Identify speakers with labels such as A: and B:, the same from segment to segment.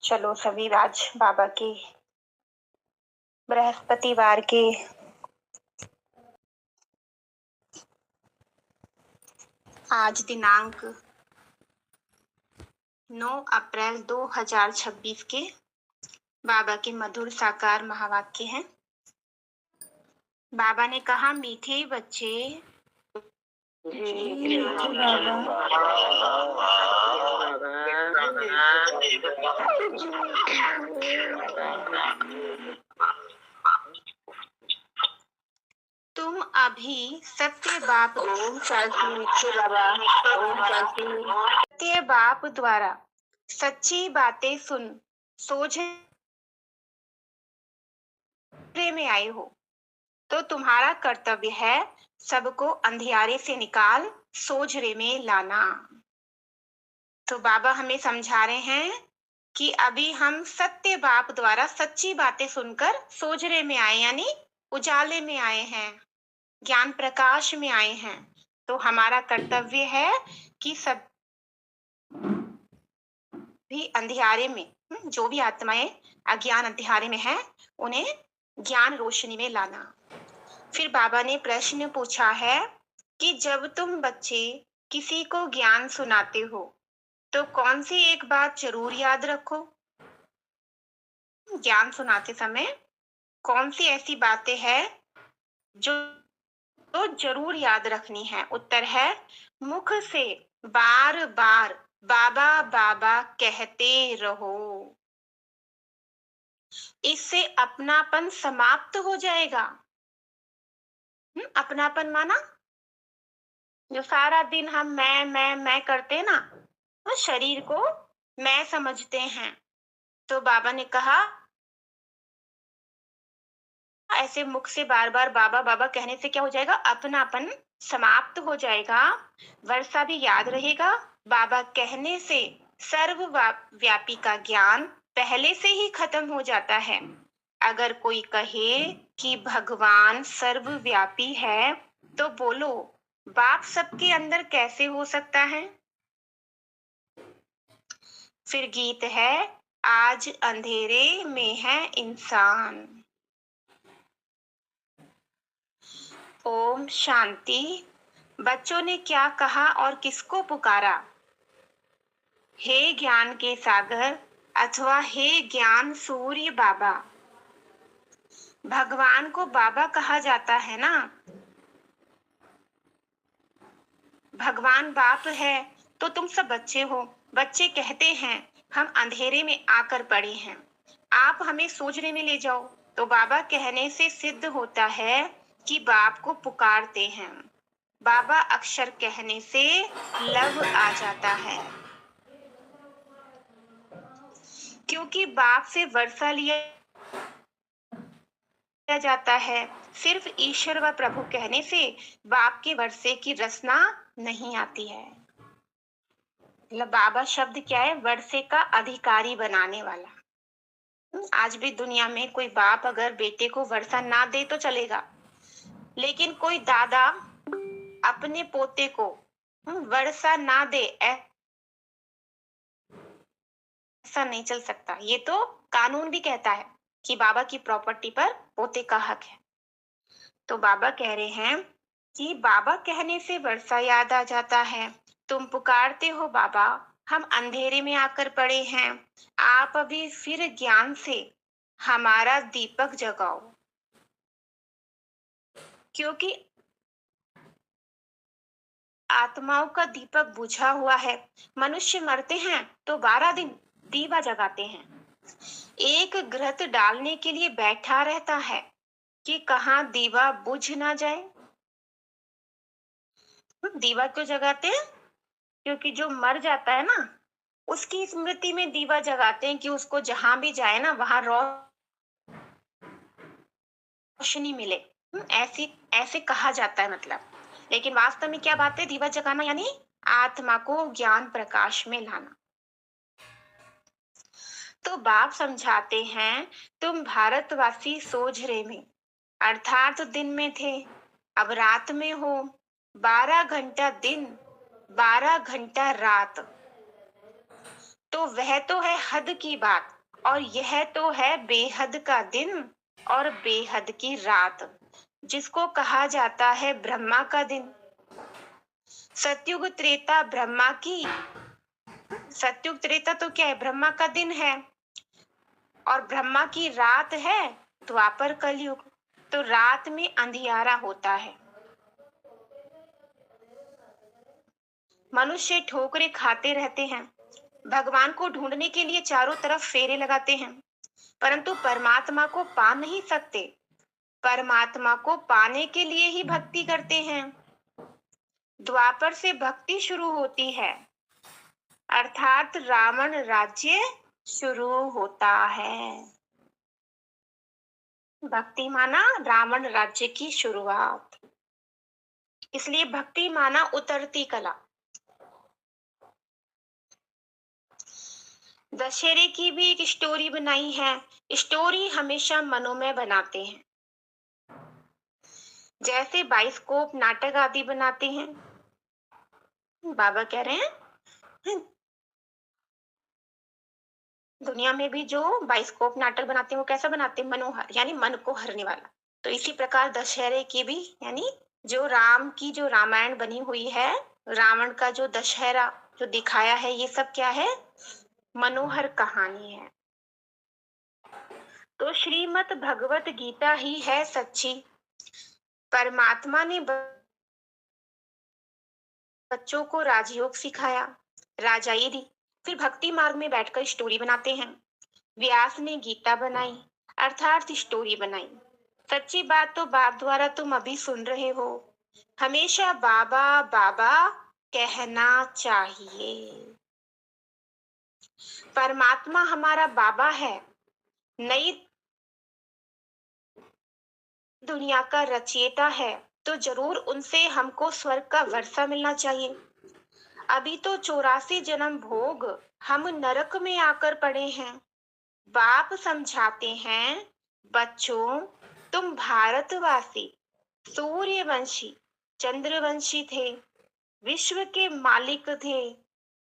A: चलो सभी आज बाबा की बृहस्पतिवार की आज दिनांक 9 अप्रैल 2026 के बाबा के मधुर साकार महावाक्य हैं। बाबा ने कहा, मीठे बच्चे तुम अभी सत्य बाप द्वारा सच्ची बातें सुन सोझरे में आए हो, तो तुम्हारा कर्तव्य है सबको अंधियारे से निकाल सोझरे में लाना। तो बाबा हमें समझा रहे हैं कि अभी हम सत्य बाप द्वारा सच्ची बातें सुनकर सोझरे में आए, यानी उजाले में आए हैं, ज्ञान प्रकाश में आए हैं। तो हमारा कर्तव्य है कि सब भी अंधियारे में, जो भी आत्माएं अज्ञान अंधियारे में हैं, उन्हें ज्ञान रोशनी में लाना। फिर बाबा ने प्रश्न पूछा है कि जब तुम बच्चे किसी को ज्ञान सुनाते हो तो कौन सी एक बात जरूर याद रखो। ज्ञान सुनाते समय कौन सी ऐसी बातें हैं जो तो जरूर याद रखनी है। उत्तर है, मुख से बार बार बाबा बाबा कहते रहो। इससे अपनापन समाप्त हो जाएगा। अपनापन माना जो सारा दिन हम मैं करते ना, शरीर को मैं समझते हैं। तो बाबा ने कहा, ऐसे मुख से बार बार बाबा बाबा कहने से क्या हो जाएगा? अपनापन समाप्त हो जाएगा। वर्षा भी याद रहेगा। बाबा कहने से सर्वव्यापी का ज्ञान पहले से ही खत्म हो जाता है। अगर कोई कहे कि भगवान सर्वव्यापी है तो बोलो, बाप सबके अंदर कैसे हो सकता है? फिर गीत है, आज अंधेरे में है इंसान। ओम शांति। बच्चों ने क्या कहा और किसको पुकारा? हे ज्ञान के सागर अथवा हे ज्ञान सूर्य बाबा। भगवान को बाबा कहा जाता है ना। भगवान बाप है तो तुम सब बच्चे हो। बच्चे कहते हैं हम अंधेरे में आकर पड़े हैं, आप हमें सोचने में ले जाओ। तो बाबा कहने से सिद्ध होता है कि बाप को पुकारते हैं। बाबा अक्षर कहने से लव आ जाता है, क्योंकि बाप से वर्षा लिया जाता है। सिर्फ ईश्वर व प्रभु कहने से बाप के वर्षे की रसना नहीं आती है। मतलब बाबा शब्द क्या है? वर्षे का अधिकारी बनाने वाला। आज भी दुनिया में कोई बाप अगर बेटे को वर्षा ना दे तो चलेगा, लेकिन कोई दादा अपने पोते को वर्षा ना दे, ऐसा नहीं चल सकता। ये तो कानून भी कहता है कि बाबा की प्रॉपर्टी पर पोते का हक है। तो बाबा कह रहे हैं कि बाबा कहने से वर्षा याद आ जाता है। तुम पुकारते हो बाबा, हम अंधेरे में आकर पड़े हैं, आप अभी फिर ज्ञान से हमारा दीपक जगाओ। क्योंकि आत्माओं का दीपक बुझा हुआ है। मनुष्य मरते हैं तो 12 दिन दीवा जगाते हैं। एक घृत डालने के लिए बैठा रहता है कि कहाँ दीवा बुझ ना जाए। दीवा क्यों जगाते हैं? क्योंकि जो मर जाता है ना, उसकी स्मृति में दीवा जगाते हैं कि उसको जहां भी जाए ना, वहां रोशनी मिले। ऐसे कहा जाता है मतलब। लेकिन वास्तव में क्या बात है? दीवा जगाना यानी आत्मा को ज्ञान प्रकाश में लाना। तो बाप समझाते हैं, तुम भारतवासी सोझरे में अर्थात दिन में थे, अब रात में हो। 12 घंटा दिन, 12 घंटा रात, तो वह तो है हद की बात। और यह तो है बेहद का दिन और बेहद की रात, जिसको कहा जाता है ब्रह्मा का दिन। सतयुग त्रेता ब्रह्मा की सतयुग त्रेता तो क्या है? ब्रह्मा का दिन है। और ब्रह्मा की रात है द्वापर कलयुग। तो रात में अंधियारा होता है। मनुष्य ठोकरें खाते रहते हैं, भगवान को ढूंढने के लिए चारों तरफ फेरे लगाते हैं, परंतु परमात्मा को पा नहीं सकते। परमात्मा को पाने के लिए ही भक्ति करते हैं। द्वापर से भक्ति शुरू होती है, अर्थात रावण राज्य शुरू होता है। भक्ति माना रावण राज्य की शुरुआत, इसलिए भक्ति माना उतरती कला। दशहरे की भी एक स्टोरी बनाई है। स्टोरी हमेशा मनोमय बनाते हैं, जैसे बाइस्कोप नाटक आदि बनाते हैं। बाबा कह रहे हैं दुनिया में भी जो बाइस्कोप नाटक बनाते हैं वो कैसा बनाते हैं? मनोहर, यानी मन को हरने वाला। तो इसी प्रकार दशहरे की भी, यानी जो राम की जो रामायण बनी हुई है, रावण का जो दशहरा जो दिखाया है, ये सब क्या है? मनोहर कहानी है। तो श्रीमद् भगवत गीता ही है सच्ची। परमात्मा ने बच्चों को राजयोग सिखाया, राजाई दी, फिर भक्ति मार्ग में बैठकर स्टोरी बनाते हैं। व्यास ने गीता बनाई, अर्थात स्टोरी बनाई। सच्ची बात तो बाप द्वारा तुम अभी सुन रहे हो। हमेशा बाबा बाबा कहना चाहिए। परमात्मा हमारा बाबा है, नई दुनिया का रचयिता है, तो जरूर उनसे हमको स्वर्ग का वर्षा मिलना चाहिए। अभी तो 84 जन्म भोग हम नरक में आकर पड़े हैं। बाप समझाते हैं, बच्चों तुम भारतवासी सूर्यवंशी चंद्रवंशी थे, विश्व के मालिक थे,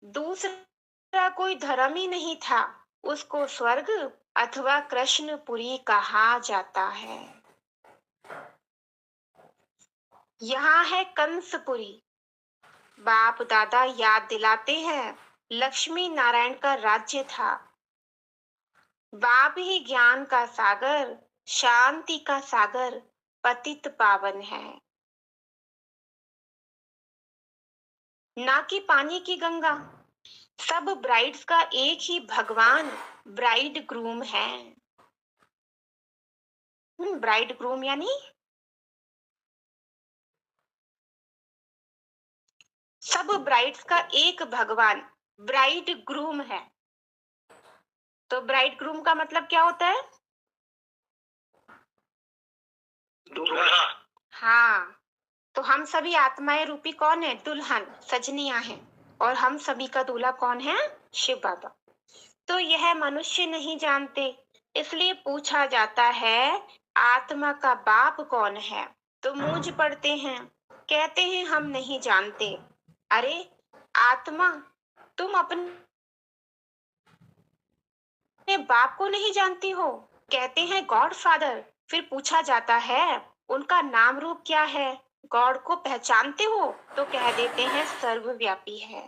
A: दूसरा कोई धर्म ही नहीं था, उसको स्वर्ग अथवा कृष्णपुरी कहा जाता है। यहाँ है कंसपुरी। बाप दादा याद दिलाते हैं, लक्ष्मी नारायण का राज्य था। बाप ही ज्ञान का सागर, शांति का सागर, पतित पावन है, ना कि पानी की गंगा। सब ब्राइड्स का एक ही भगवान ब्राइड ग्रूम है। ब्राइड ग्रूम यानी सब ब्राइड्स का एक भगवान ब्राइड ग्रूम है। तो ब्राइड ग्रूम का मतलब क्या होता है? दूल्हा। हाँ, तो हम सभी आत्माएं रूपी कौन है? दुल्हन, सजनियां हैं। और हम सभी का दूल्हा कौन है? शिव बाबा। तो यह मनुष्य नहीं जानते, इसलिए पूछा जाता है आत्मा का बाप कौन है? तो मूंझ पड़ते हैं, कहते हैं हम नहीं जानते। अरे आत्मा, तुम अपने बाप को नहीं जानती हो? कहते हैं गॉड फादर। फिर पूछा जाता है उनका नाम रूप क्या है? गॉड को पहचानते हो? तो कह देते हैं सर्वव्यापी है।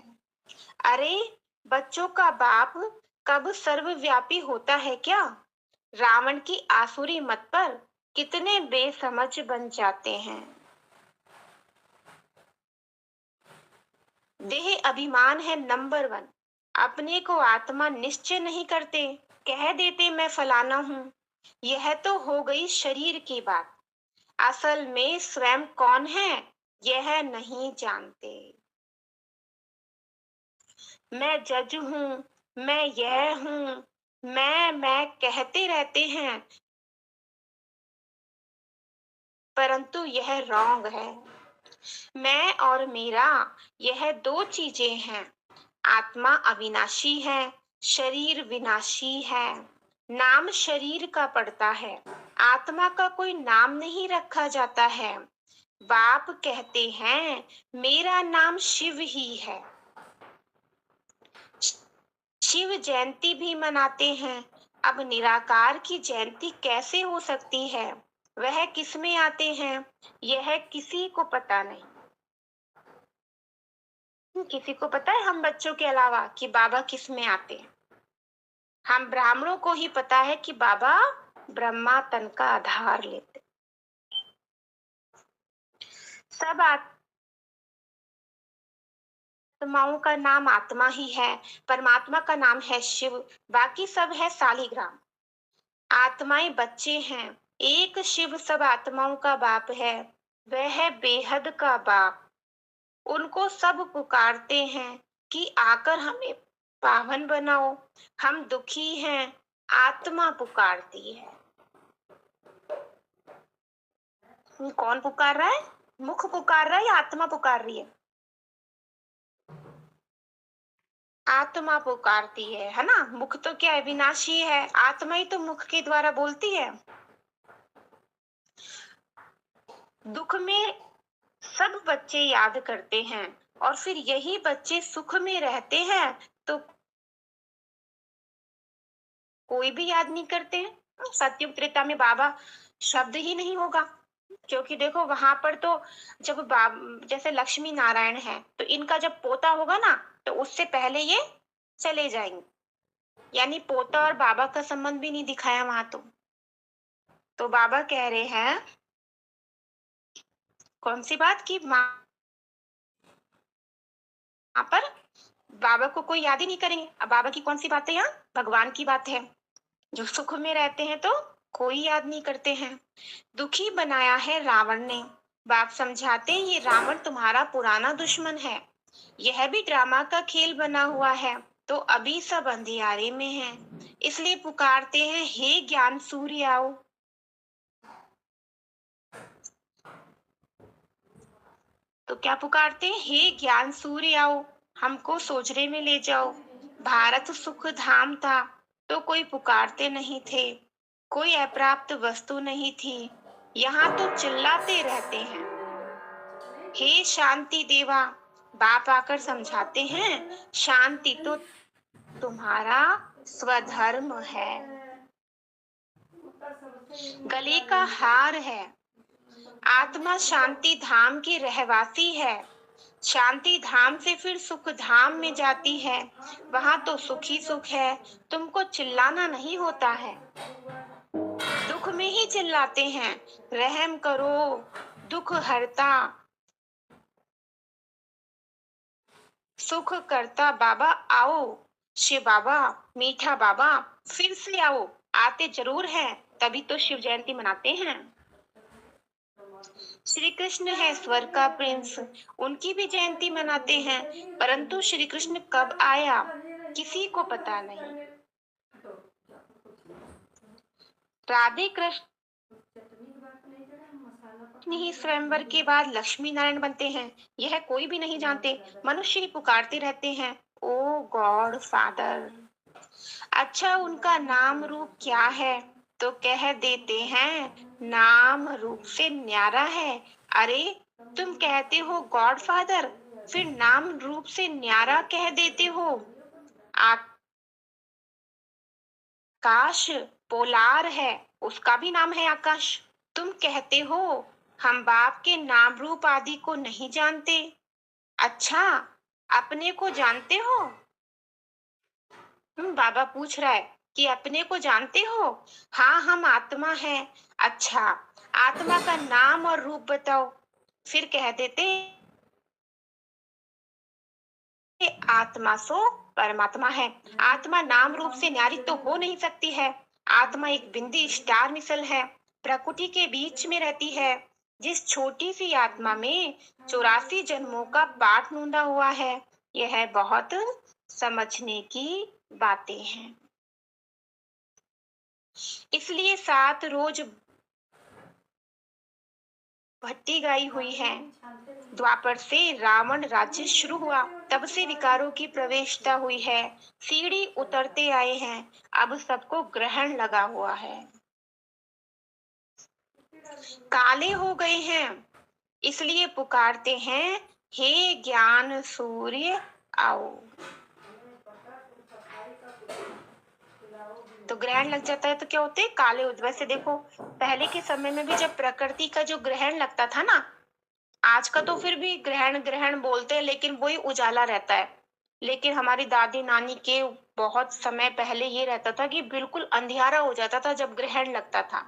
A: अरे बच्चों का बाप कब सर्वव्यापी होता है क्या? रावण की आसुरी मत पर कितने बेसमझ बन जाते हैं। देह अभिमान है नंबर 1। अपने को आत्मा निश्चय नहीं करते, कह देते मैं फलाना हूँ। यह तो हो गई शरीर की बात, असल में स्वयं कौन है यह नहीं जानते। मैं जज हूँ, मैं यह हूँ, मैं कहते रहते हैं, परंतु यह रॉन्ग है। मैं और मेरा यह दो चीजें हैं। आत्मा अविनाशी है, शरीर विनाशी है। नाम शरीर का पड़ता है, आत्मा का कोई नाम नहीं रखा जाता है। बाप कहते हैं मेरा नाम शिव ही है। शिव जयंती भी मनाते हैं, अब निराकार की जयंती कैसे हो सकती है? वह किस में आते हैं? यह किसी को पता नहीं। किसी को पता है हम बच्चों के अलावा कि बाबा किस में आते हैं? हम ब्राह्मणों को ही पता है कि बाबा ब्रह्मा तन का आधार लेते। सब आत्माओं का नाम आत्मा ही है, परमात्मा का नाम है शिव, बाकी सब है सालिग्राम। आत्माएं बच्चे हैं, एक शिव सब आत्माओं का बाप है, वह है बेहद का बाप। उनको सब पुकारते हैं कि आकर हमें पावन बनाओ, हम दुखी हैं, आत्मा पुकारती है। कौन पुकार रहा है? मुख पुकार रहा है या आत्मा पुकार रही है? आत्मा पुकारती है ना? मुख तो क्या है, विनाशी है, आत्मा ही तो मुख के द्वारा बोलती है। दुख में सब बच्चे याद करते हैं और फिर यही बच्चे सुख में रहते हैं तो कोई भी याद नहीं करते हैं। सत्युग त्रेता में बाबा शब्द ही नहीं होगा, क्योंकि देखो वहां पर तो जब जैसे लक्ष्मी नारायण है तो इनका जब पोता होगा ना तो उससे पहले ये चले जाएंगे, यानी पोता और बाबा का संबंध भी नहीं दिखाया वहां तो बाबा कह रहे हैं कौन सी बात की वहां पर बाबा को कोई याद ही नहीं करेंगे। अब बाबा की कौन सी बात है? यहाँ भगवान की बात है। जो सुख में रहते हैं तो कोई याद नहीं करते हैं। दुखी बनाया है रावण ने। बाप समझाते हैं ये रावण तुम्हारा पुराना दुश्मन है, यह भी ड्रामा का खेल बना हुआ है, तो अभी सब अंधियारे में हैं, इसलिए पुकारते हैं हे ज्ञान सूर्य आओ। तो क्या पुकारते हैं? हे ज्ञान सूर्य आओ, हमको सोजरे में ले जाओ। भारत सुख धाम था तो कोई पुकारते नहीं थे, कोई अप्राप्त वस्तु नहीं थी, यहाँ तो चिल्लाते रहते हैं हे शांति देवा। बाप आकर समझाते हैं शांति तो तुम्हारा स्वधर्म है, गले का हार है। आत्मा शांति धाम की रहवासी है, शांति धाम से फिर सुख धाम में जाती है, वहां तो सुख ही सुख है, तुमको चिल्लाना नहीं होता है। दुख में ही चिल्लाते हैं रहम करो दुख हरता, सुख करता बाबा आओ। शिव बाबा, मीठा बाबा, फिर से आओ। आते जरूर हैं, तभी तो शिव जयंती मनाते हैं। श्री कृष्ण है स्वर्ग का प्रिंस, उनकी भी जयंती मनाते हैं, परंतु श्री कृष्ण कब आया किसी को पता नहीं। राधे कृष्ण ही स्वयंवर के बाद लक्ष्मी नारायण बनते हैं, यह कोई भी नहीं जानते, मनुष्य ही पुकारते रहते हैं ओ गॉड फादर। अच्छा उनका नाम रूप क्या है? तो कह देते हैं नाम रूप से न्यारा है। अरे तुम कहते हो गॉड फादर, फिर नाम रूप से न्यारा कह देते हो। आकाश पोलार है, उसका भी नाम है आकाश। तुम कहते हो हम बाप के नाम रूप आदि को नहीं जानते। अच्छा अपने को जानते हो? बाबा पूछ रहा है कि अपने को जानते हो? हाँ हम आत्मा हैं। अच्छा आत्मा का नाम और रूप बताओ। फिर कह देते आत्मा सो परमात्मा है। आत्मा नाम रूप से न्यारी तो हो नहीं सकती है। आत्मा एक बिंदी स्टार मिसल है, प्रकृति के बीच में रहती है। जिस छोटी सी आत्मा में 84 जन्मों का पाठ नूंदा हुआ है, यह बहुत समझने की बातें हैं। इसलिए 7 रोज भट्टी गाई हुई है। द्वापर से रावण राज्य शुरू हुआ, तब से विकारों की प्रवेशता हुई है, सीढ़ी उतरते आए हैं, अब सबको ग्रहण लगा हुआ है। काले हो गए हैं, इसलिए पुकारते हैं हे ज्ञान सूर्य आओ। तो ग्रहण लग जाता है तो क्या होते हैं? काले उज्जवल। वैसे देखो, पहले के समय में भी जब प्रकृति का जो ग्रहण लगता था ना, आज का तो फिर भी ग्रहण ग्रहण बोलते हैं, लेकिन वही उजाला रहता है। लेकिन हमारी दादी नानी के बहुत समय पहले ये रहता था कि बिल्कुल अंधियारा हो जाता था जब ग्रहण लगता था।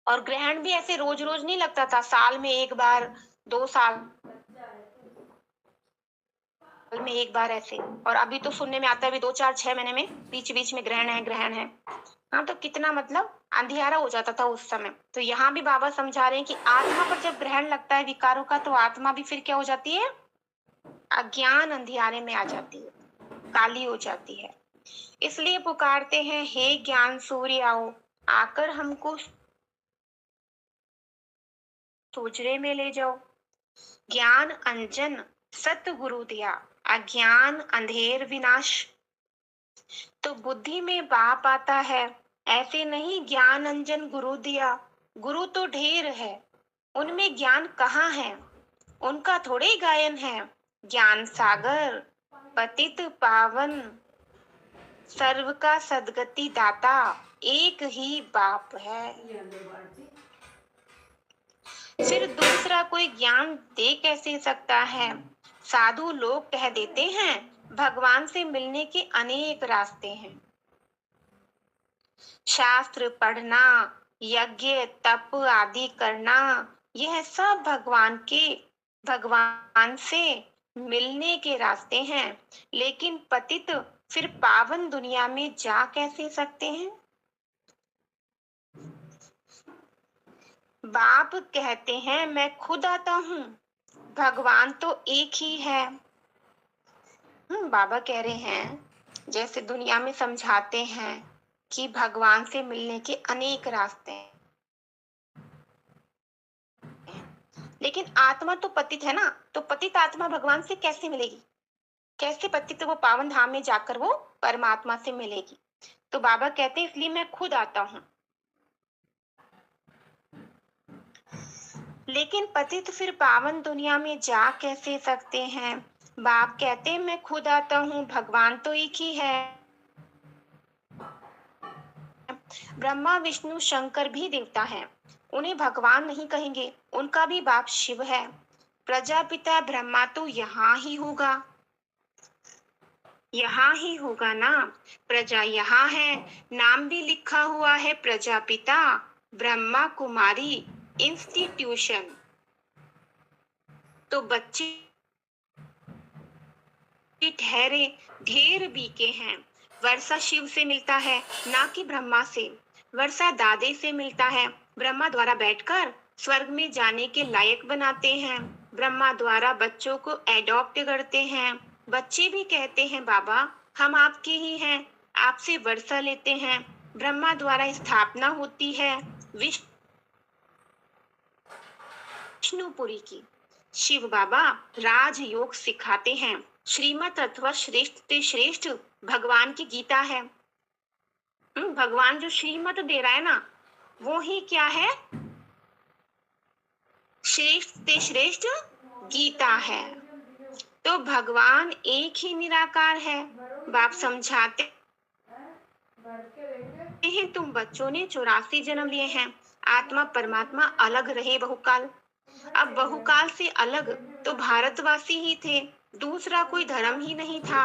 A: और ग्रहण भी ऐसे रोज रोज नहीं लगता था, साल में एक बार, 2 साल में एक बार ऐसे। और अभी तो सुनने में आता है, अभी 2, 4, 6 महीने में बीच बीच में ग्रहण है, ग्रहण है। हाँ, तो कितना मतलब अंधियारा हो जाता था उस समय। तो यहाँ भी बाबा समझा रहे हैं कि आत्मा पर जब ग्रहण लगता है विकारों का, तो आत्मा भी फिर क्या हो जाती है? अज्ञान अंधियारे में आ जाती है, काली हो जाती है। इसलिए पुकारते हैं, हे ज्ञान सूर्य आओ, आकर हमको सूझरे में ले जाओ। ज्ञान अंजन सतगुरु दिया, अज्ञान अंधेर विनाश। तो बुद्धि में बाप आता है, ऐसे नहीं ज्ञान अंजन गुरु दिया। गुरु तो ढेर है, उनमें ज्ञान कहाँ है? उनका थोड़े गायन है। ज्ञान सागर पतित पावन, सर्व का सदगति दाता, एक ही बाप है। फिर दूसरा कोई ज्ञान दे कैसे सकता है? साधु लोग कह देते हैं, भगवान से मिलने के अनेक रास्ते हैं। शास्त्र पढ़ना, यज्ञ तप आदि करना, यह सब भगवान से मिलने के रास्ते हैं। लेकिन पतित फिर पावन दुनिया में जा कैसे सकते हैं? बाप कहते हैं, मैं खुद आता हूँ, भगवान तो एक ही है। बाबा कह रहे हैं, जैसे दुनिया में समझाते हैं कि भगवान से मिलने के अनेक रास्ते हैं, लेकिन आत्मा तो पतित है ना, तो पतित आत्मा भगवान से कैसे मिलेगी? कैसे पतित वो पावन धाम में जाकर वो परमात्मा से मिलेगी? तो बाबा कहते हैं, इसलिए मैं खुद आता हूँ। लेकिन पतित फिर पावन दुनिया में जा कैसे सकते हैं? बाप कहते हैं, मैं खुद आता हूँ, भगवान तो एक ही है। ब्रह्मा विष्णु शंकर भी देवता हैं, उन्हें भगवान नहीं कहेंगे, उनका भी बाप शिव है। प्रजापिता ब्रह्मा तो यहाँ ही होगा, यहाँ ही होगा ना। प्रजा यहाँ है, नाम भी लिखा हुआ है प्रजापिता ब्रह्मा कुमारी इंस्टीट्यूशन। तो बच्चे ठहरे, ढेर बीके हैं। वर्षा शिव से मिलता है, ना कि ब्रह्मा से। वर्षा दादे से मिलता है, ब्रह्मा द्वारा बैठकर स्वर्ग में जाने के लायक बनाते हैं। ब्रह्मा द्वारा बच्चों को एडॉप्ट करते हैं। बच्चे भी कहते हैं, बाबा हम आपके ही हैं, आपसे वर्षा लेते हैं। ब्रह्मा द्वारा स्थापना होती है विष्णुपुरी की। शिव बाबा राजयोग सिखाते हैं। श्रीमत अथवा श्रेष्ठ ते श्रेष्ठ भगवान की गीता है। भगवान जो श्रीमत दे रहा है ना, वो ही क्या है? श्रेष्ठ ते श्रेष्ठ गीता है। तो भगवान एक ही निराकार है। बाप समझाते हैं, तुम बच्चों ने 84 जन्म लिए हैं, आत्मा परमात्मा अलग रहे बहुकाल। अब बहुकाल से अलग तो भारतवासी ही थे, दूसरा कोई धर्म ही नहीं था।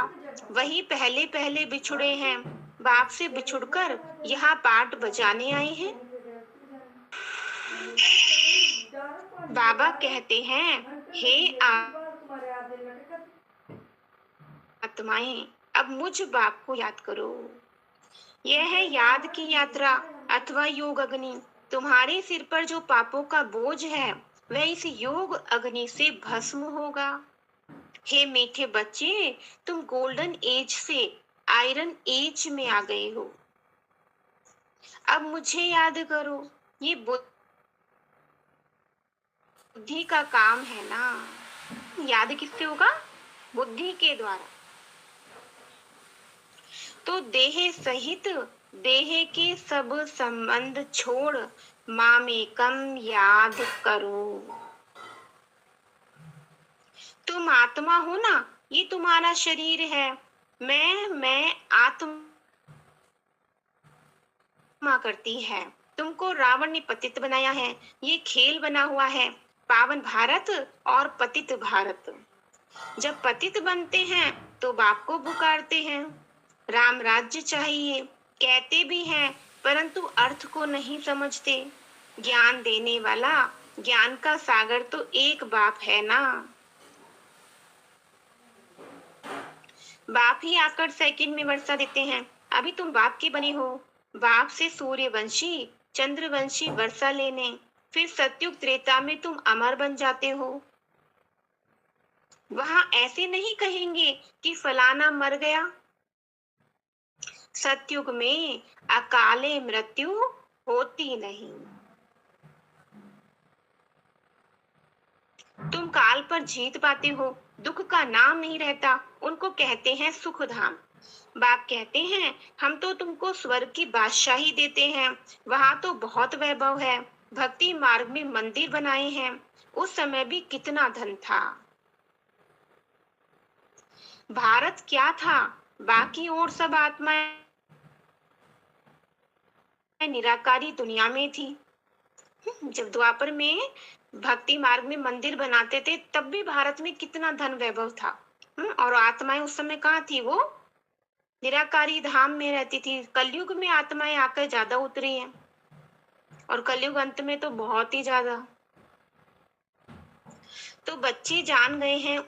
A: वही पहले पहले बिछुड़े हैं, बाप से बिछुड़कर यहाँ पाठ बजाने आए हैं। बाबा कहते हैं, हे आत्माएं, अब मुझ बाप को याद करो। यह है याद की यात्रा अथवा योग अग्नि। तुम्हारे सिर पर जो पापों का बोझ है, वह इस योग अग्नि से भस्म होगा। हे मीठे बच्चे, तुम गोल्डन एज से आयरन एज में आ गए हो। अब मुझे याद करो। ये बुद्धि का काम है ना। याद किससे होगा? बुद्धि के द्वारा। तो देह सहित देह के सब संबंध छोड़ मामेकम याद करो। तुम आत्मा हो ना, ये तुम्हारा शरीर है। मैं आत्मा क्षमा करती है। तुमको रावण ने पतित बनाया है। ये खेल बना हुआ है, पावन भारत और पतित भारत। जब पतित बनते हैं तो बाप को पुकारते हैं, राम राज्य चाहिए कहते भी हैं, परंतु अर्थ को नहीं समझते। ज्ञान देने वाला, ज्ञान का सागर तो एक बाप है ना। बाप ही आकर सेकंड में वर्षा देते हैं। अभी तुम बाप के बने हो। बाप से सूर्यवंशी, चंद्रवंशी वर्षा लेने, फिर सतयुग त्रेता में तुम अमर बन जाते हो। वहां ऐसे नहीं कहेंगे कि फलाना मर गया। सतयुग में अकाले मृत्यु होती नहीं। तुम काल पर जीत पाते हो, दुख का नाम नहीं रहता। उनको कहते हैं सुख धाम। बाप कहते हैं हम तो तुमको स्वर्ग की बादशाही देते हैं, वहां तो बहुत वैभव है। भक्ति मार्ग में मंदिर बनाए हैं, उस समय भी कितना धन था। भारत क्या था, बाकी और सब आत्माएं निराकारी दुनिया में थी। जब द्वापर में भक्ति मार्ग में मंदिर बनाते थे तब भी भारत में कितना धन वैभव था। और आत्माएं उस समय कहाँ थी, वो निराकारी धाम में रहती थी। कलयुग में आत्माएं आकर ज्यादा उतरी हैं, और कलयुग अंत में तो बहुत ही ज्यादा। तो बच्चे जान गए हैं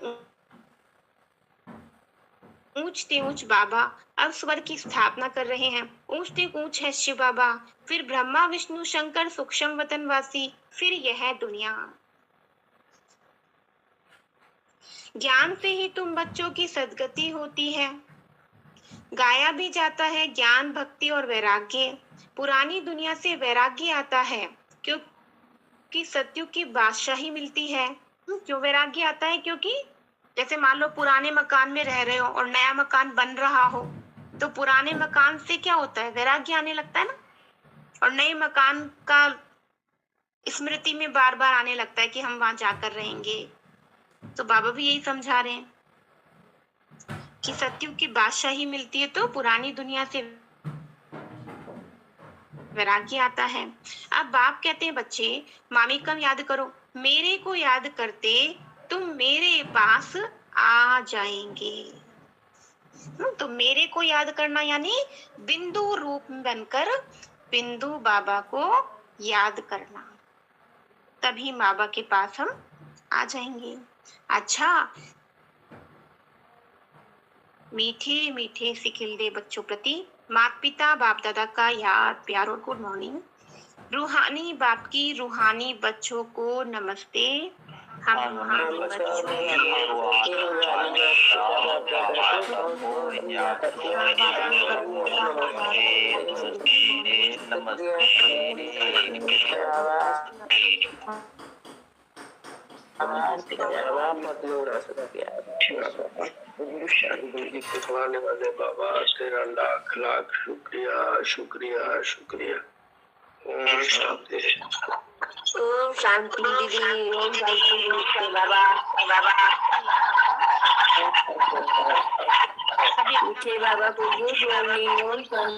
A: ऊंचते ऊंच बाबा अब स्वर्ग की स्थापना कर रहे हैं। ऊंचते ऊंच है शिव बाबा, फिर ब्रह्मा विष्णु शंकर सूक्ष्म वतनवासी, फिर यह दुनिया। ज्ञान से ही तुम बच्चों की सद्गति होती है। गाया भी जाता है ज्ञान भक्ति और वैराग्य। पुरानी दुनिया से वैराग्य आता है क्योंकि सतयुग की बादशाही मिलती है। क्यों वैराग्य आता है? क्योंकि जैसे मान लो पुराने मकान में रह रहे हो और नया मकान बन रहा हो, तो पुराने मकान से क्या होता है, वैराग्य आने लगता है ना। और नए मकान का स्मृति में बार बार आने लगता है कि हम वहां जाकर रहेंगे। तो बाबा भी यही समझा रहे हैं कि सतयुग की बादशाही मिलती है तो पुरानी दुनिया से वैराग्य आता है। अब बाप कहते हैं बच्चे मामी कम याद करो, मेरे को याद करते तुम मेरे पास आ जाएंगे। तो मेरे को याद करना यानी बिंदु रूप में बनकर बिंदु बाबा को याद करना, तभी बाबा के पास हम आ जाएंगे। अच्छा, मीठे मीठे सिखिलदे बच्चों प्रति माता पिता बाप दादा का याद प्यार और गुड मॉर्निंग। रूहानी बाप की रूहानी बच्चों को नमस्ते। हम रूहानी बच्चों
B: खिलवाने वाले बाबा तेरा लाख लाख शुक्रिया शुक्रिया शुक्रिया। ओम शांति।
C: ओम शांति दीदी, ओम शांति बाबा। मीठे बाबा को गुड मॉर्निंग। ओम शांति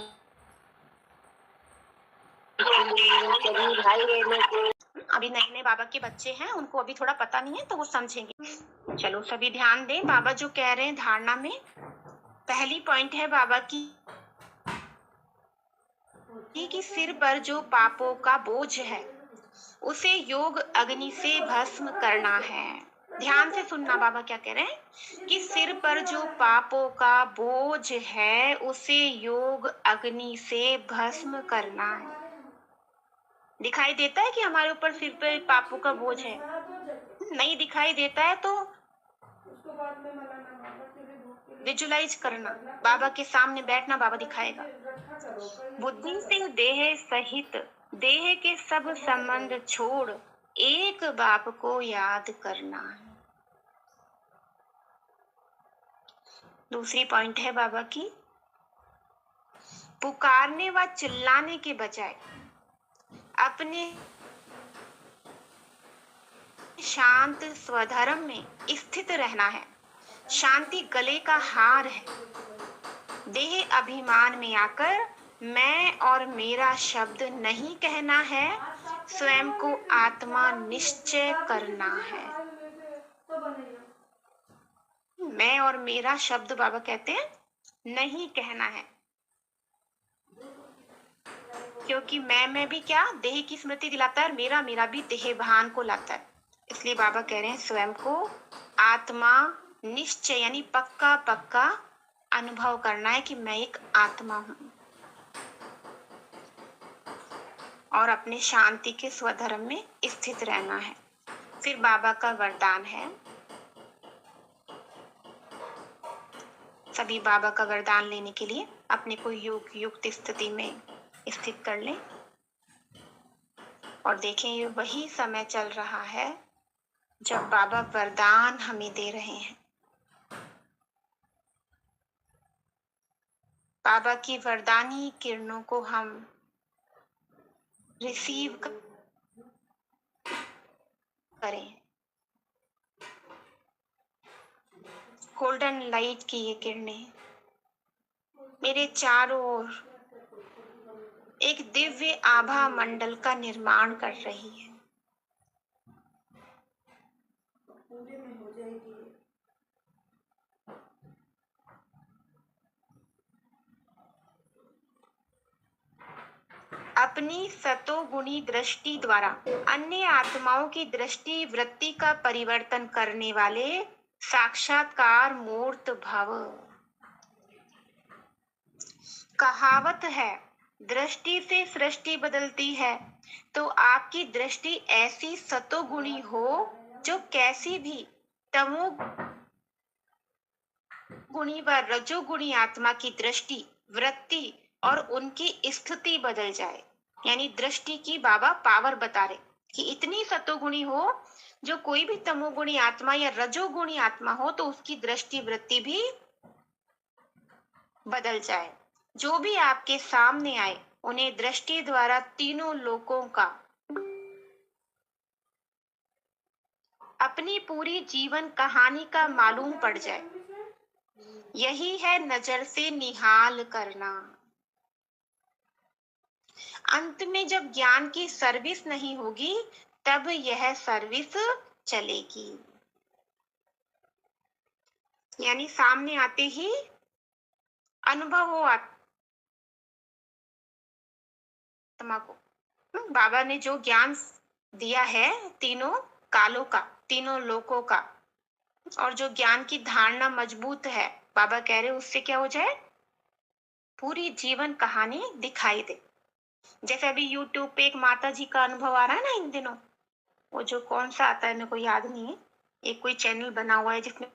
C: सभी भाई बहनों को।
A: अभी नए नए बाबा के बच्चे हैं, उनको अभी थोड़ा पता नहीं है तो वो समझेंगे। चलो सभी ध्यान दें, बाबा जो कह रहे हैं धारणा में पहली पॉइंट है बाबा की कि सिर पर जो पापों का बोझ है उसे योग अग्नि से भस्म करना है। ध्यान से सुनना, बाबा क्या कह रहे हैं कि सिर पर जो पापों का बोझ है उसे योग अग्नि से भस्म करना है। दिखाई देता है कि हमारे ऊपर सिर पे पापों का बोझ है? नहीं दिखाई देता है तो विजुलाइज करना, बाबा के सामने बैठना, बाबा दिखाएगा। बुद्धि से देह सहित देह के सब संबंध छोड़ एक बाप को याद करना है। दूसरी पॉइंट है बाबा की पुकारने व चिल्लाने के बजाय अपने शांत स्वधर्म में स्थित रहना है। शांति गले का हार है। देह अभिमान में आकर मैं और मेरा शब्द नहीं कहना है, स्वयं को आत्मा निश्चय करना है। मैं और मेरा शब्द बाबा कहते हैं नहीं कहना है, क्योंकि मैं भी क्या देह की स्मृति दिलाता है और मेरा मेरा भी देह भान को लाता है। इसलिए बाबा कह रहे हैं स्वयं को आत्मा निश्चय यानी पक्का पक्का अनुभव करना है कि मैं एक आत्मा हूं, और अपने शांति के स्वधर्म में स्थित रहना है। फिर बाबा का वरदान है, सभी बाबा का वरदान लेने के लिए अपने को योग युक्त स्थिति में स्थित कर लें और देखें ये वही समय चल रहा है जब बाबा वरदान हमें दे रहे हैं। बाबा की वरदानी किरणों को हम रिसीव करें। गोल्डन लाइट की ये किरणें मेरे चारों ओर एक दिव्य आभा मंडल का निर्माण कर रही है। अपनी सतोगुणी दृष्टि द्वारा अन्य आत्माओं की दृष्टि वृत्ति का परिवर्तन करने वाले साक्षात्कार मूर्त भव। कहावत है, दृष्टि से सृष्टि बदलती है, तो आपकी दृष्टि ऐसी सतोगुणी हो जो कैसी भी तमोगुणी व रजोगुणी आत्मा की दृष्टि वृत्ति और उनकी स्थिति बदल जाए। यानी दृष्टि की बाबा पावर बता रहे कि इतनी सतोगुणी हो जो कोई भी तमोगुणी आत्मा या रजोगुणी आत्मा हो तो उसकी दृष्टि वृत्ति भी बदल जाए। जो भी आपके सामने आए उन्हें दृष्टि द्वारा तीनों लोकों का अपनी पूरी जीवन कहानी का मालूम पड़ जाए। यही है नजर से निहाल करना। अंत में जब ज्ञान की सर्विस नहीं होगी तब यह सर्विस चलेगी। यानी सामने आते ही अनुभव हो आत्मा को। बाबा ने जो ज्ञान दिया है तीनों कालों का, तीनों लोकों का, और जो ज्ञान की धारणा मजबूत है, बाबा कह रहे उससे क्या हो जाए, पूरी जीवन कहानी दिखाई दे। जैसे अभी यूट्यूब पे एक माता जी का अनुभव आ रहा है ना इन दिनों, वो जो कौन सा आता है मेरे को याद नहीं है, एक कोई चैनल बना हुआ है जिसमें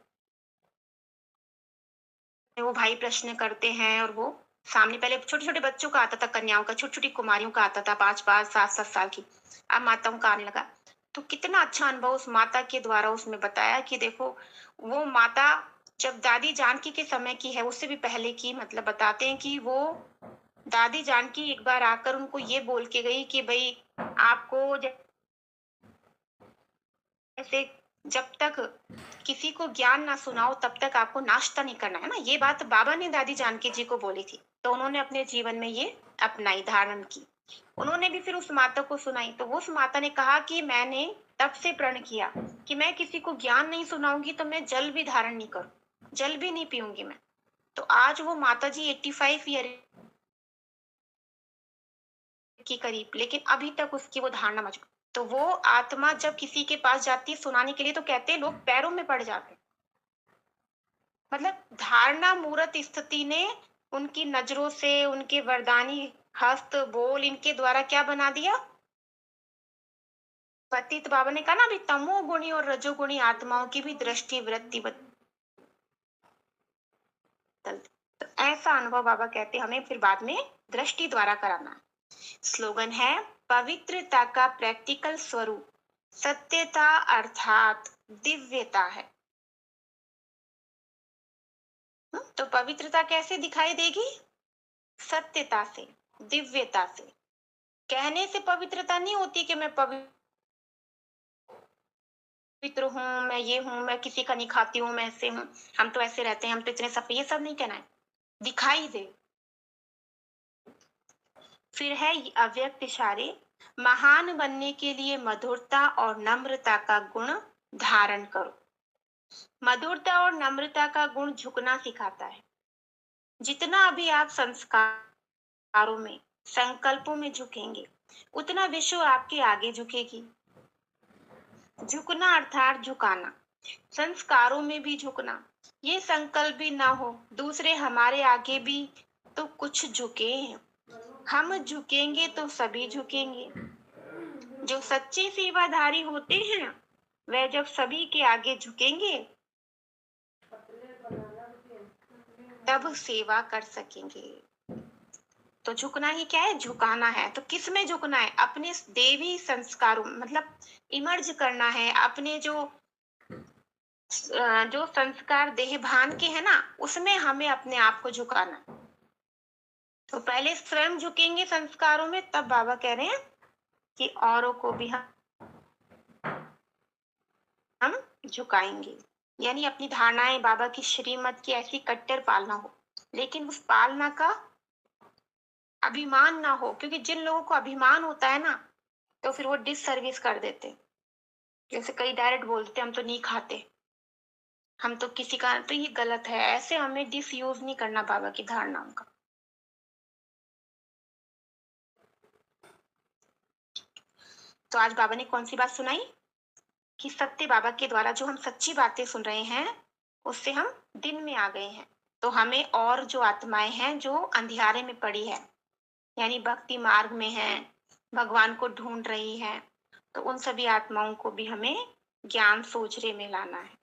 A: वो भाई प्रश्न करते हैं और वो सामने पहले छोटे छोटे बच्चों का आता था, कन्याओं का, छोटी छोटी कुमारियों का आता था, 5 5 7 7 साल की, अब माताओं का आने लगा। तो कितना अच्छा अनुभव उस माता के द्वारा उसमें बताया कि देखो वो माता जब दादी जानकी के समय की है, उससे भी पहले की, मतलब बताते हैं कि वो दादी जानकी एक बार आकर उनको ये बोल के गई कि भाई आपको जैसे जब तक किसी को ज्ञान ना सुनाओ तब तक आपको नाश्ता नहीं करना है ना। ये बात बाबा ने दादी जानकी जी को बोली थी, तो उन्होंने अपने जीवन में ये अपनाई, धारण की। उन्होंने भी फिर उस माता को सुनाई, तो उस माता ने कहा कि मैंने तब से प्रण किया कि मैं किसी को ज्ञान नहीं सुनाऊंगी तो मैं जल भी धारण नहीं करूं, जल भी नहीं पीऊंगी मैं। तो आज वो माता जी 85 ईयर की करीब, लेकिन अभी तक उसकी वो धारणा मजबूत। तो वो आत्मा जब किसी के पास जाती है सुनाने के लिए तो कहते हैं लोग पैरों में पड़ जाते हैं। मतलब धारणा मूर्त स्थिति ने उनकी नजरों से, उनके वरदानी हस्त बोल इनके द्वारा क्या बना दिया, पतित बाबा ने कहा ना अभी, तमोगुणी और रजोगुणी आत्माओं की भी दृष्टि वृत्ति बदल। तो ऐसा अनुभव बाबा कहते हमें फिर बाद में दृष्टि द्वारा कराना। स्लोगन है, पवित्रता का प्रैक्टिकल स्वरूप सत्यता अर्थात दिव्यता है। तो पवित्रता कैसे दिखाई देगी, सत्यता से, दिव्यता से। कहने से पवित्रता नहीं होती कि मैं पवित्र हूं, मैं ये हूं, मैं किसी का नहीं खाती हूं, मैं ऐसे हूं, हम तो ऐसे रहते हैं, हम तो इतने सफे, ये सब नहीं कहना है। दिखाई दे, फिर है ये अव्यक्त इशारे, महान बनने के लिए मधुरता और नम्रता का गुण धारण करो। मधुरता और नम्रता का गुण झुकना सिखाता है। जितना अभी आप संस्कारों में, संकल्पों में झुकेंगे, उतना विश्व आपके आगे झुकेगी। झुकना अर्थात झुकाना, संस्कारों में भी झुकना, ये संकल्प भी ना हो दूसरे हमारे आगे भी तो कुछ झुके। हम झुकेंगे तो सभी झुकेंगे। जो सच्चे सेवाधारी होते हैं वह जब सभी के आगे झुकेंगे तब सेवा कर सकेंगे। तो झुकना ही क्या है? झुकाना है। तो किस में झुकना है? अपने देवी संस्कारों, मतलब इमर्ज करना है अपने जो संस्कार देह भान के है ना, उसमें हमें अपने आप को झुकाना। तो पहले स्वयं झुकेंगे संस्कारों में, तब बाबा कह रहे हैं कि औरों को भी हम झुकाएंगे। यानी अपनी धारणाएं बाबा की श्रीमत की ऐसी कट्टर पालना हो, लेकिन उस पालना का अभिमान ना हो, क्योंकि जिन लोगों को अभिमान होता है ना, तो फिर वो डिस सर्विस कर देते। जैसे कई डायरेक्ट बोलते हम तो नहीं खाते, हम तो किसी का, तो ये गलत है। ऐसे हमें डिस यूज नहीं करना बाबा की धारणाओं का। तो आज बाबा ने कौन सी बात सुनाई कि सत्य बाबा के द्वारा जो हम सच्ची बातें सुन रहे हैं उससे हम दिन में आ गए हैं। तो हमें और जो आत्माएं हैं जो अंधियारे में पड़ी है, यानी भक्ति मार्ग में है, भगवान को ढूंढ रही है, तो उन सभी आत्माओं को भी हमें ज्ञान सोचरे में लाना है।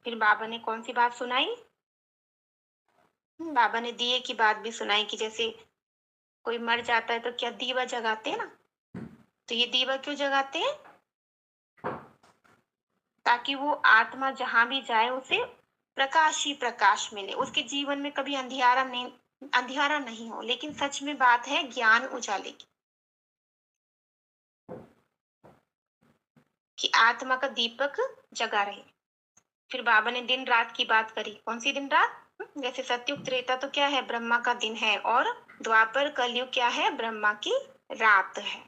A: फिर बाबा ने कौन सी बात सुनाई? बाबा ने दिए की बात भी सुनाई कि जैसे कोई मर जाता है तो क्या दीवा जगाते हैं ना, तो ये दीवा क्यों जगाते हैं? ताकि वो आत्मा जहां भी जाए उसे प्रकाश ही प्रकाश मिले, उसके जीवन में कभी अंधियारा नहीं हो। लेकिन सच में बात है ज्ञान उजाले की, कि आत्मा का दीपक जगा रहे। फिर बाबा ने दिन रात की बात करी। कौन सी दिन रात? जैसे सतयुग त्रेता तो क्या है? ब्रह्मा का दिन है, और द्वापर कलयुग क्या है? ब्रह्मा की रात है।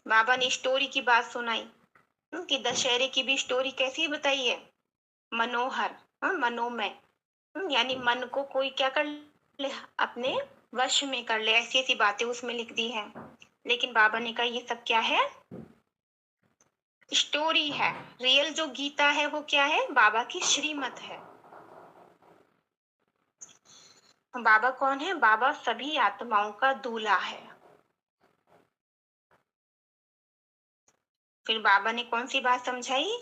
A: बाबा ने स्टोरी की बात सुनाई कि दशहरे की भी स्टोरी कैसी बताई है? मनोहर, मनोमय, यानी मन को कोई क्या कर ले, अपने वश में कर ले, ऐसी ऐसी बातें उसमें लिख दी है। लेकिन बाबा ने कहा ये सब क्या है? स्टोरी है। रियल जो गीता है वो क्या है? बाबा की श्रीमत है। बाबा कौन है? बाबा सभी आत्माओं का दूल्हा है। फिर बाबा ने कौन सी बात समझाई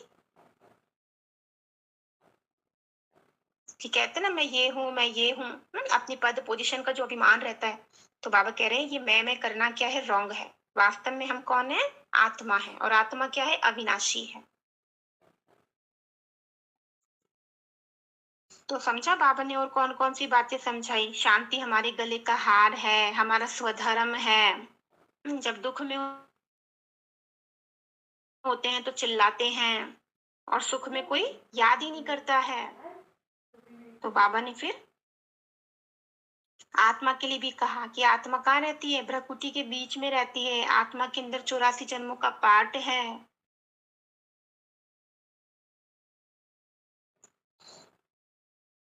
A: कि कहते ना मैं ये हूं, मैं ये हूं, अपनी पद पोजीशन का जो अभिमान रहता है, तो बाबा कह रहे हैं ये मैं करना क्या है? रॉन्ग है। वास्तव में हम कौन है? आत्मा है, और आत्मा क्या है? अविनाशी है। तो समझा बाबा ने और कौन कौन सी बातें समझाई? शांति हमारे गले का हार है, हमारा स्वधर्म है। जब दुख में होते हैं तो चिल्लाते हैं, और सुख में कोई याद ही नहीं करता है। तो बाबा ने फिर आत्मा के लिए भी कहा कि आत्मा कहाँ रहती है? प्रकृति के बीच में रहती है। आत्मा के अंदर 84 जन्मों का पार्ट है।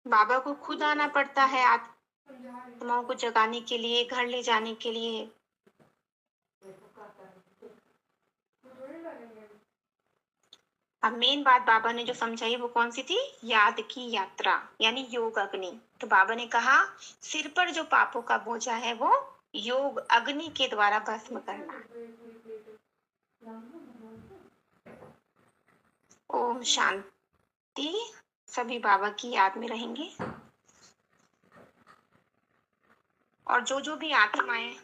A: बाबा को खुद आना पड़ता है आत्माओं को जगाने के लिए, घर ले जाने के लिए। अब मेन बात बाबा ने जो समझाई वो कौन सी थी? याद की यात्रा, यानी योग अग्नि। तो बाबा ने कहा सिर पर जो पापों का बोझा है वो योग अग्नि के द्वारा भस्म करना। ओम शांति। सभी बाबा की याद में रहेंगे। और जो भी आत्माएं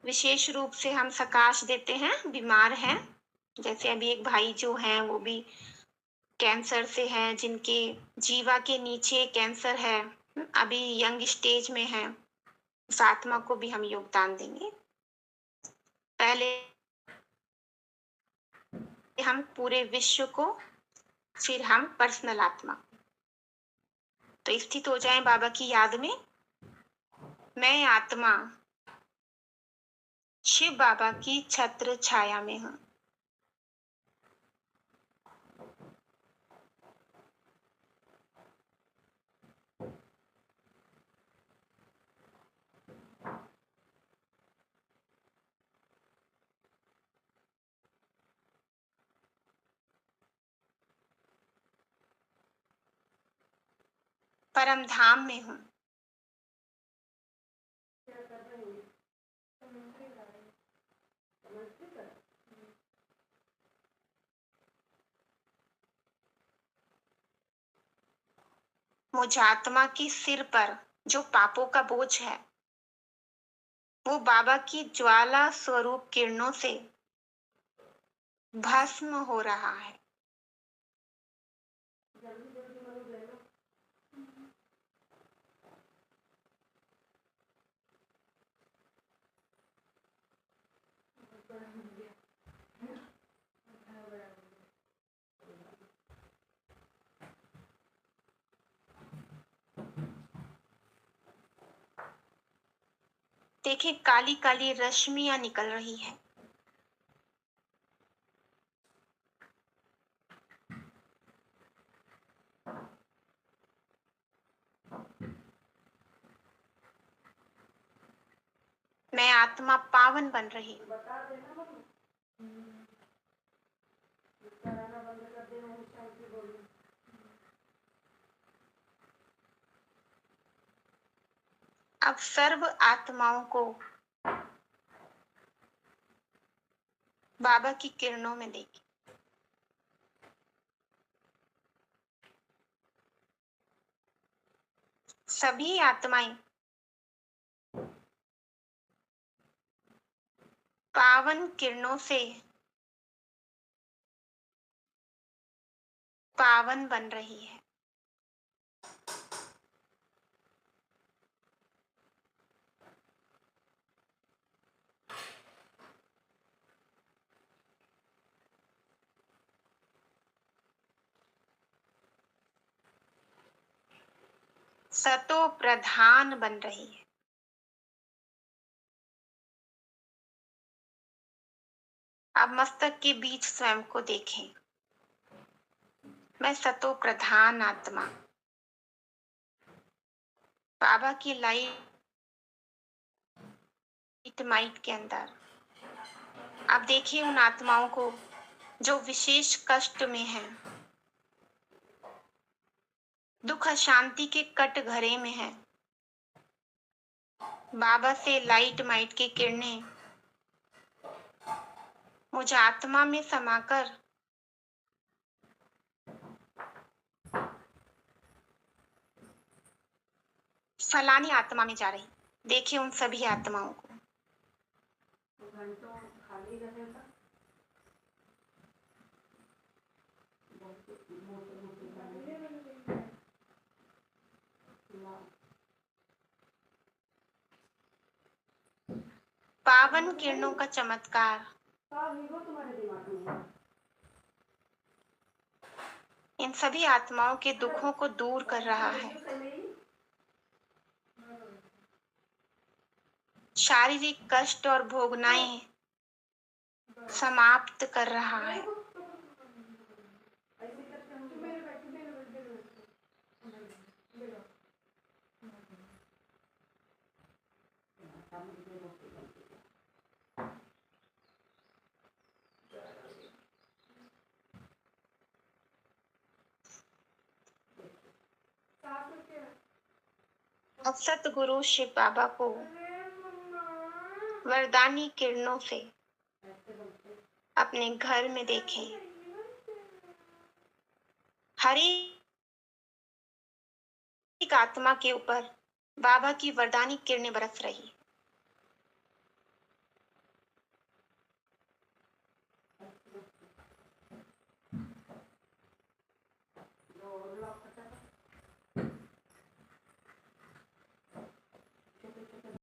A: विशेष रूप से हम सकाश देते हैं बीमार हैं, जैसे अभी एक भाई जो हैं वो भी कैंसर से हैं, जिनके जीवा के नीचे कैंसर है, अभी यंग स्टेज में है, उस आत्मा को भी हम योगदान देंगे। पहले हम पूरे विश्व को, फिर हम पर्सनल आत्मा। तो स्थित हो जाएं बाबा की याद में। मैं आत्मा शिव बाबा की छत्र छाया में हूँ। परम धाम में हूँ। मुझ आत्मा के सिर पर जो पापों का बोझ है, वो बाबा की ज्वाला स्वरूप किरणों से भस्म हो रहा है। देखिए, काली काली रश्मियां निकल रही है। मैं आत्मा पावन बन रही हूँ। अब सर्व आत्माओं को बाबा की किरणों में देखिए। सभी आत्माएं पावन किरणों से पावन बन रही है। सतो प्रधान बन रही है। अब मस्तक के बीच स्वयं को देखें। मैं सतो प्रधान आत्मा बाबा की लाइट माइट के अंदर। अब देखिए उन आत्माओं को जो विशेष कष्ट में हैं, दुख अशांति के कट घरे में है। बाबा से लाइट माइट की किरणें मुझ आत्मा में समाकर फलानी आत्मा में जा रही। देखिए उन सभी आत्माओं को। पावन किरणों का चमत्कार इन सभी आत्माओं के दुखों को दूर कर रहा है। शारीरिक कष्ट और भोगनाएं समाप्त कर रहा है। अब सतगुरु शिव बाबा को वरदानी किरणों से अपने घर में देखें। हर एक आत्मा के ऊपर बाबा की वरदानी किरणें बरस रही।